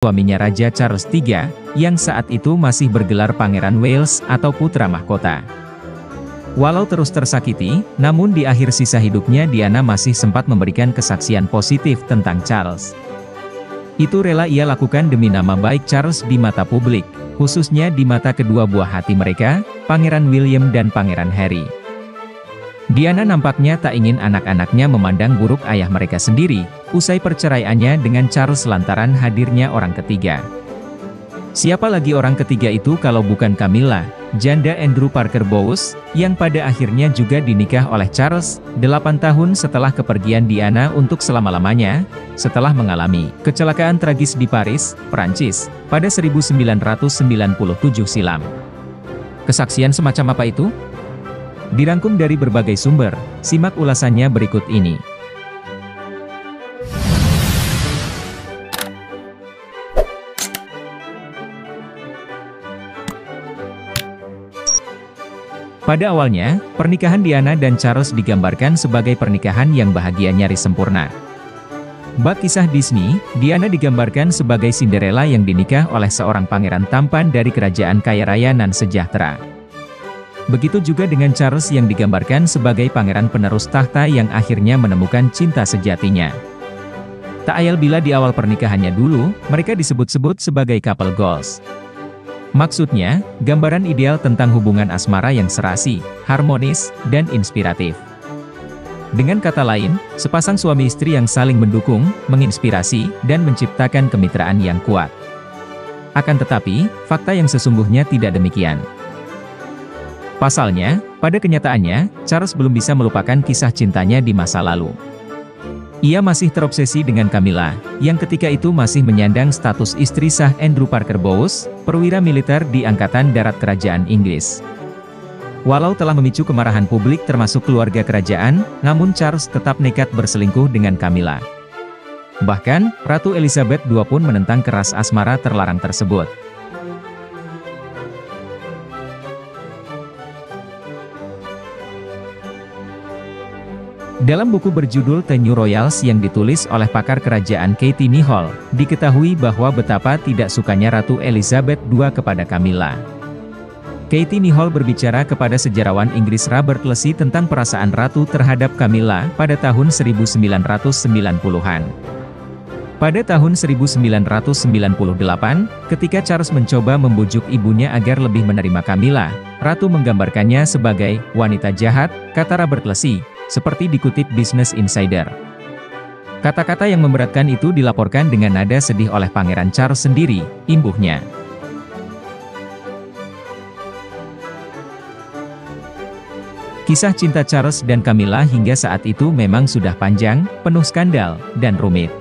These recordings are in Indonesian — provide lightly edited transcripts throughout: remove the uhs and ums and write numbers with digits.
suaminya Raja Charles III, yang saat itu masih bergelar Pangeran Wales atau Putra Mahkota. Walau terus tersakiti, namun di akhir sisa hidupnya Diana masih sempat memberikan kesaksian positif tentang Charles. Itu rela ia lakukan demi nama baik Charles di mata publik, khususnya di mata kedua buah hati mereka, Pangeran William dan Pangeran Harry. Diana nampaknya tak ingin anak-anaknya memandang buruk ayah mereka sendiri, usai perceraiannya dengan Charles lantaran hadirnya orang ketiga. Siapa lagi orang ketiga itu kalau bukan Camilla, janda Andrew Parker Bowes, yang pada akhirnya juga dinikah oleh Charles, 8 tahun setelah kepergian Diana untuk selama-lamanya, setelah mengalami kecelakaan tragis di Paris, Prancis, pada 1997 silam. Kesaksian semacam apa itu? Dirangkum dari berbagai sumber, simak ulasannya berikut ini. Pada awalnya, pernikahan Diana dan Charles digambarkan sebagai pernikahan yang bahagia nyaris sempurna. Bak kisah Disney, Diana digambarkan sebagai Cinderella yang dinikah oleh seorang pangeran tampan dari kerajaan kaya raya nan sejahtera. Begitu juga dengan Charles yang digambarkan sebagai pangeran penerus tahta yang akhirnya menemukan cinta sejatinya. Tak ayal bila di awal pernikahannya dulu, mereka disebut-sebut sebagai couple goals. Maksudnya, gambaran ideal tentang hubungan asmara yang serasi, harmonis, dan inspiratif. Dengan kata lain, sepasang suami istri yang saling mendukung, menginspirasi, dan menciptakan kemitraan yang kuat. Akan tetapi, fakta yang sesungguhnya tidak demikian. Pasalnya, pada kenyataannya, Charles belum bisa melupakan kisah cintanya di masa lalu. Ia masih terobsesi dengan Camilla, yang ketika itu masih menyandang status istri sah Andrew Parker Bowes, perwira militer di Angkatan Darat Kerajaan Inggris. Walau telah memicu kemarahan publik termasuk keluarga kerajaan, namun Charles tetap nekat berselingkuh dengan Camilla. Bahkan, Ratu Elizabeth II pun menentang keras asmara terlarang tersebut. Dalam buku berjudul The New Royals yang ditulis oleh pakar kerajaan Katie Nicholl, diketahui bahwa betapa tidak sukanya Ratu Elizabeth II kepada Camilla. Katie Nicholl berbicara kepada sejarawan Inggris Robert Leslie tentang perasaan Ratu terhadap Camilla pada tahun 1990-an. Pada tahun 1998, ketika Charles mencoba membujuk ibunya agar lebih menerima Camilla, Ratu menggambarkannya sebagai wanita jahat, kata Robert Leslie, seperti dikutip Business Insider. Kata-kata yang memberatkan itu dilaporkan dengan nada sedih oleh Pangeran Charles sendiri, imbuhnya. Kisah cinta Charles dan Camilla hingga saat itu memang sudah panjang, penuh skandal, dan rumit.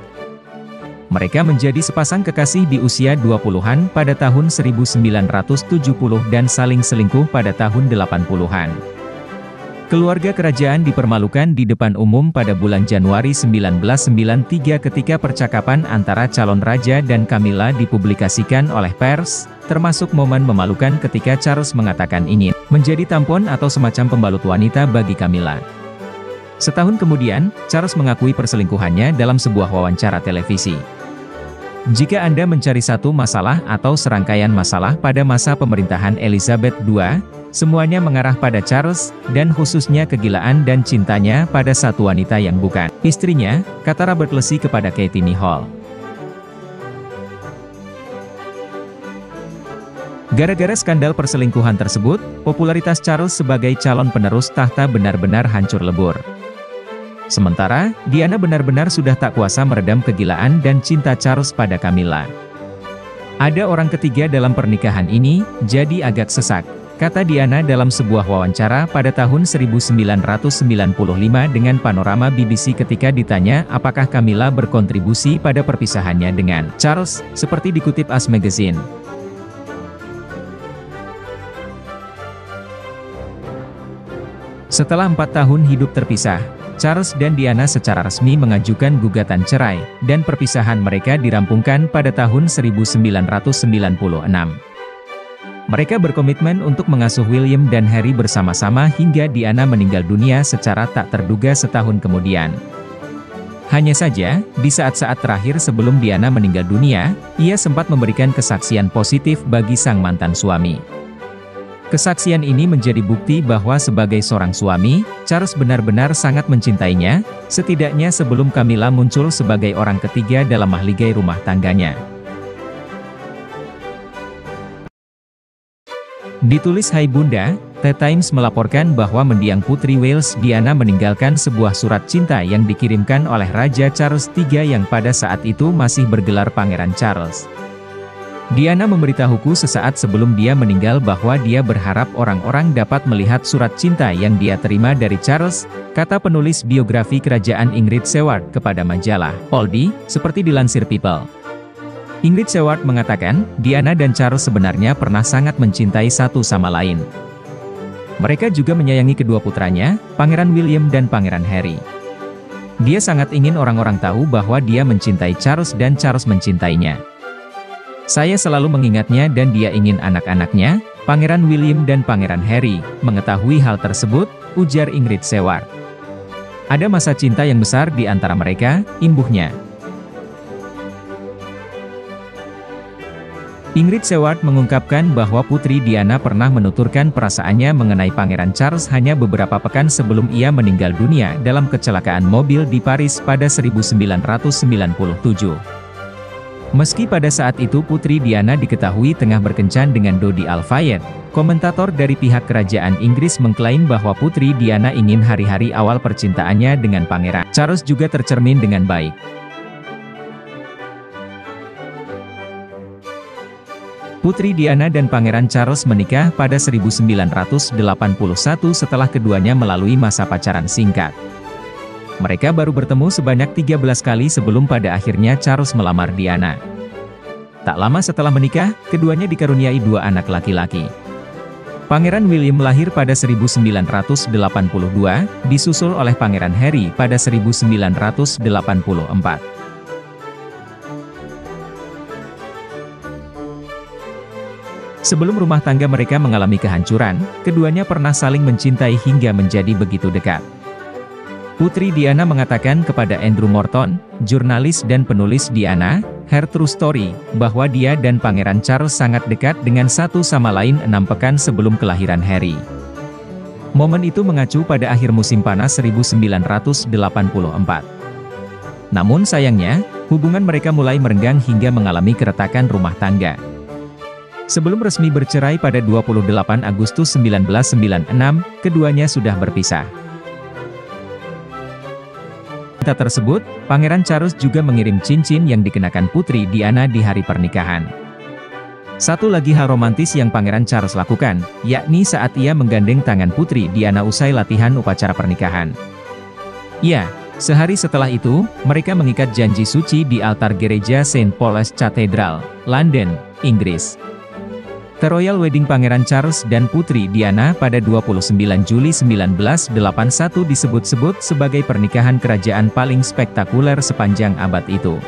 Mereka menjadi sepasang kekasih di usia 20-an pada tahun 1970 dan saling selingkuh pada tahun 80-an. Keluarga kerajaan dipermalukan di depan umum pada bulan Januari 1993 ketika percakapan antara calon raja dan Camilla dipublikasikan oleh pers, termasuk momen memalukan ketika Charles mengatakan ingin menjadi tampon atau semacam pembalut wanita bagi Camilla. Setahun kemudian, Charles mengakui perselingkuhannya dalam sebuah wawancara televisi. Jika Anda mencari satu masalah atau serangkaian masalah pada masa pemerintahan Elizabeth II, semuanya mengarah pada Charles, dan khususnya kegilaan dan cintanya pada satu wanita yang bukan istrinya, kata Robert Leslie kepada Katie Nicholl. Gara-gara skandal perselingkuhan tersebut, popularitas Charles sebagai calon penerus tahta benar-benar hancur lebur. Sementara, Diana benar-benar sudah tak kuasa meredam kegilaan dan cinta Charles pada Camilla. Ada orang ketiga dalam pernikahan ini, jadi agak sesak, kata Diana dalam sebuah wawancara pada tahun 1995 dengan Panorama BBC ketika ditanya apakah Camilla berkontribusi pada perpisahannya dengan Charles, seperti dikutip As Magazine. Setelah 4 tahun hidup terpisah, Charles dan Diana secara resmi mengajukan gugatan cerai, dan perpisahan mereka dirampungkan pada tahun 1996. Mereka berkomitmen untuk mengasuh William dan Harry bersama-sama hingga Diana meninggal dunia secara tak terduga setahun kemudian. Hanya saja, di saat-saat terakhir sebelum Diana meninggal dunia, ia sempat memberikan kesaksian positif bagi sang mantan suami. Kesaksian ini menjadi bukti bahwa sebagai seorang suami, Charles benar-benar sangat mencintainya, setidaknya sebelum Camilla muncul sebagai orang ketiga dalam mahligai rumah tangganya. Ditulis Hai Bunda, The Times melaporkan bahwa mendiang Putri Wales Diana meninggalkan sebuah surat cinta yang dikirimkan oleh Raja Charles III yang pada saat itu masih bergelar Pangeran Charles. Diana memberitahuku sesaat sebelum dia meninggal bahwa dia berharap orang-orang dapat melihat surat cinta yang dia terima dari Charles, kata penulis biografi kerajaan Ingrid Seward kepada majalah Oldie, seperti dilansir People. Ingrid Seward mengatakan, Diana dan Charles sebenarnya pernah sangat mencintai satu sama lain. Mereka juga menyayangi kedua putranya, Pangeran William dan Pangeran Harry. Dia sangat ingin orang-orang tahu bahwa dia mencintai Charles dan Charles mencintainya. Saya selalu mengingatnya dan dia ingin anak-anaknya, Pangeran William dan Pangeran Harry, mengetahui hal tersebut, ujar Ingrid Seward. Ada masa cinta yang besar di antara mereka, imbuhnya. Ingrid Seward mengungkapkan bahwa Putri Diana pernah menuturkan perasaannya mengenai Pangeran Charles hanya beberapa pekan sebelum ia meninggal dunia dalam kecelakaan mobil di Paris pada 1997. Meski pada saat itu Putri Diana diketahui tengah berkencan dengan Dodi Al-Fayed, komentator dari pihak kerajaan Inggris mengklaim bahwa Putri Diana ingin hari-hari awal percintaannya dengan Pangeran Charles juga tercermin dengan baik. Putri Diana dan Pangeran Charles menikah pada 1981 setelah keduanya melalui masa pacaran singkat. Mereka baru bertemu sebanyak 13 kali sebelum pada akhirnya Charles melamar Diana. Tak lama setelah menikah, keduanya dikaruniai dua anak laki-laki. Pangeran William lahir pada 1982, disusul oleh Pangeran Harry pada 1984. Sebelum rumah tangga mereka mengalami kehancuran, keduanya pernah saling mencintai hingga menjadi begitu dekat. Putri Diana mengatakan kepada Andrew Morton, jurnalis dan penulis Diana, Her True Story, bahwa dia dan Pangeran Charles sangat dekat dengan satu sama lain 6 pekan sebelum kelahiran Harry. Momen itu mengacu pada akhir musim panas 1984. Namun sayangnya, hubungan mereka mulai merenggang hingga mengalami keretakan rumah tangga. Sebelum resmi bercerai pada 28 Agustus 1996, keduanya sudah berpisah. Cinta tersebut, Pangeran Charles juga mengirim cincin yang dikenakan Putri Diana di hari pernikahan. Satu lagi hal romantis yang Pangeran Charles lakukan, yakni saat ia menggandeng tangan Putri Diana usai latihan upacara pernikahan. Ya, sehari setelah itu, mereka mengikat janji suci di altar gereja St. Paul's Cathedral, London, Inggris. The Royal Wedding Pangeran Charles dan Putri Diana pada 29 Juli 1981 disebut-sebut sebagai pernikahan kerajaan paling spektakuler sepanjang abad itu.